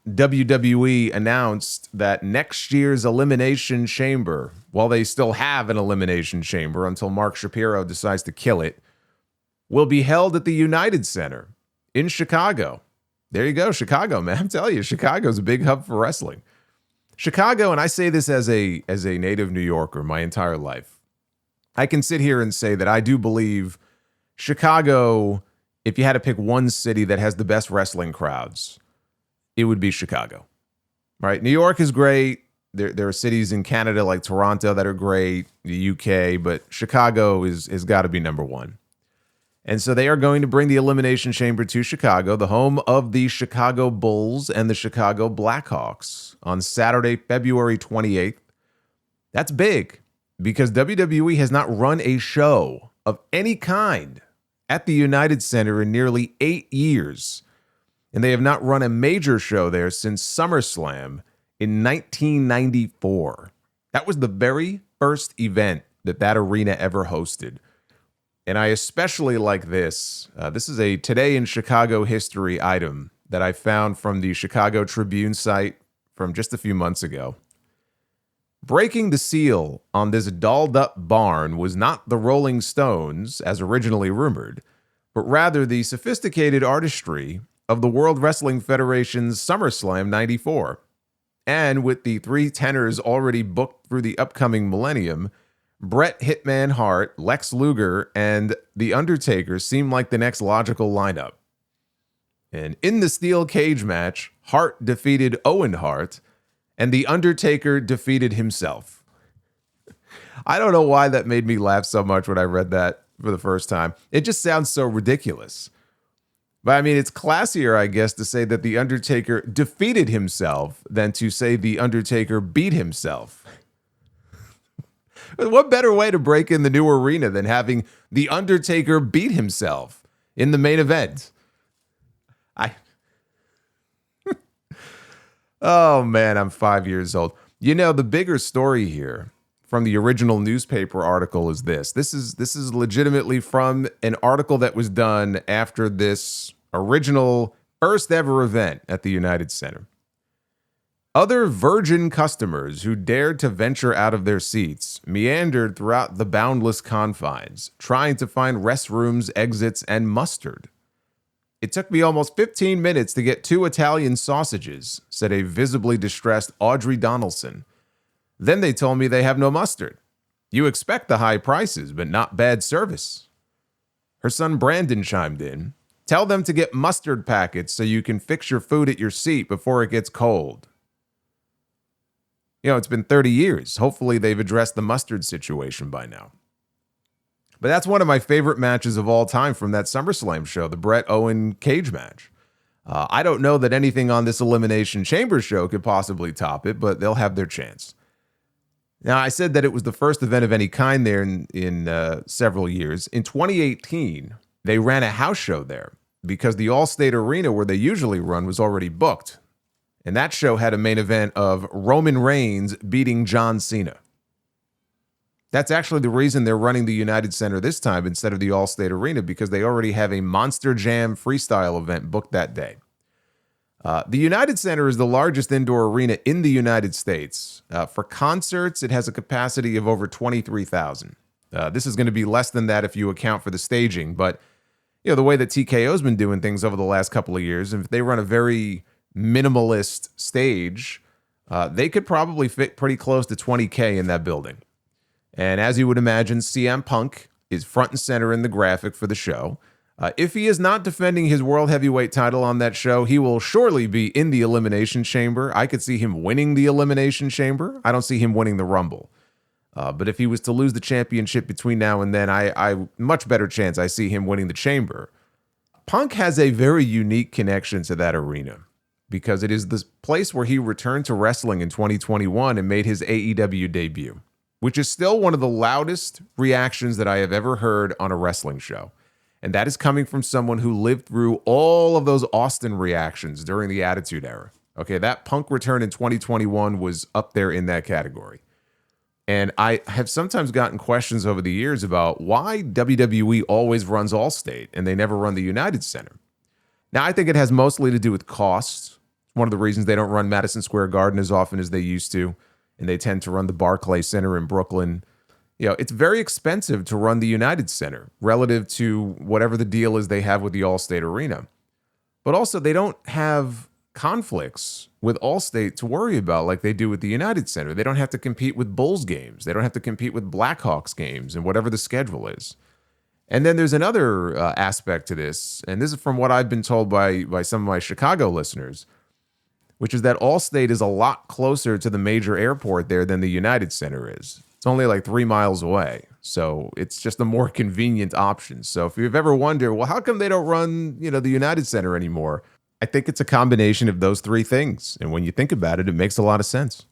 WWE announced that next year's Elimination Chamber, while they still have an Elimination Chamber until Mark Shapiro decides to kill it, will be held at the United Center in Chicago. There you go, Chicago, man. I'm telling you, Chicago's a big hub for wrestling. Chicago, and I say this as a native New Yorker my entire life, I can sit here and say that I do believe Chicago, if you had to pick one city that has the best wrestling crowds, it would be Chicago, right? New York is great. There are cities in Canada like Toronto that are great, the UK, but Chicago has got to be number one. And so they are going to bring the Elimination Chamber to Chicago, the home of the Chicago Bulls and the Chicago Blackhawks, on Saturday, February 28th. That's big because WWE has not run a show of any kind at the United Center in nearly 8 years. And they have not run a major show there since SummerSlam in 1994. That was the very first event that arena ever hosted. And I especially like this. This is a Today in Chicago history item that I found from the Chicago Tribune site from just a few months ago. Breaking the seal on this dolled-up barn was not the Rolling Stones, as originally rumored, but rather the sophisticated artistry of the World Wrestling Federation's SummerSlam 94. And with the three tenors already booked through the upcoming millennium, Bret Hitman Hart, Lex Luger, and The Undertaker seem like the next logical lineup. And in the steel cage match, Hart defeated Owen Hart, and The Undertaker defeated himself. I don't know why that made me laugh so much when I read that for the first time. It just sounds so ridiculous. But I mean, it's classier, I guess, to say that The Undertaker defeated himself than to say The Undertaker beat himself. What better way to break in the new arena than having The Undertaker beat himself in the main event? Oh, man, I'm 5 years old. You know, the bigger story here from the original newspaper article is this. This is legitimately from an article that was done after this original first ever event at the United Center. Other virgin customers who dared to venture out of their seats meandered throughout the boundless confines, trying to find restrooms, exits, and mustard. It took me almost 15 minutes to get 2 Italian sausages, said a visibly distressed Audrey Donaldson. Then they told me they have no mustard. You expect the high prices, but not bad service. Her son Brandon chimed in. Tell them to get mustard packets so you can fix your food at your seat before it gets cold. You know, it's been 30 years. Hopefully they've addressed the mustard situation by now. But that's one of my favorite matches of all time from that SummerSlam show, the Bret Owen cage match. I don't know that anything on this Elimination Chamber show could possibly top it, but they'll have their chance. Now, I said that it was the first event of any kind there in several years. In 2018, they ran a house show there because the Allstate Arena where they usually run was already booked. And that show had a main event of Roman Reigns beating John Cena. That's actually the reason they're running the United Center this time instead of the Allstate Arena, because they already have a Monster Jam freestyle event booked that day. The United Center is the largest indoor arena in the United States. For concerts, it has a capacity of over 23,000. This is going to be less than that if you account for the staging. But you know, the way that TKO's been doing things over the last couple of years, if they run a very minimalist stage, they could probably fit pretty close to 20K in that building. And as you would imagine, CM Punk is front and center in the graphic for the show. If he is not defending his World Heavyweight title on that show, he will surely be in the Elimination Chamber. I could see him winning the Elimination Chamber. I don't see him winning the Rumble. But if he was to lose the championship between now and then, I much better chance I see him winning the Chamber. Punk has a very unique connection to that arena because it is the place where he returned to wrestling in 2021 and made his AEW debut, which is still one of the loudest reactions that I have ever heard on a wrestling show. And that is coming from someone who lived through all of those Austin reactions during the Attitude Era. Okay, that Punk return in 2021 was up there in that category. And I have sometimes gotten questions over the years about why WWE always runs Allstate and they never run the United Center. Now, I think it has mostly to do with costs. One of the reasons they don't run Madison Square Garden as often as they used to, and they tend to run the Barclays Center in Brooklyn. It's very expensive to run the United Center relative to whatever the deal is they have with the Allstate Arena. But also, they don't have conflicts with Allstate to worry about like they do with the United Center. They don't have to compete with Bulls games. They don't have to compete with Blackhawks games and whatever the schedule is. And then there's another aspect to this, and this is from what I've been told by some of my Chicago listeners, which is that Allstate is a lot closer to the major airport there than the United Center is. It's only like 3 miles away. So it's just a more convenient option. So if you've ever wondered, well, how come they don't run, the United Center anymore? I think it's a combination of those three things. And when you think about it, it makes a lot of sense.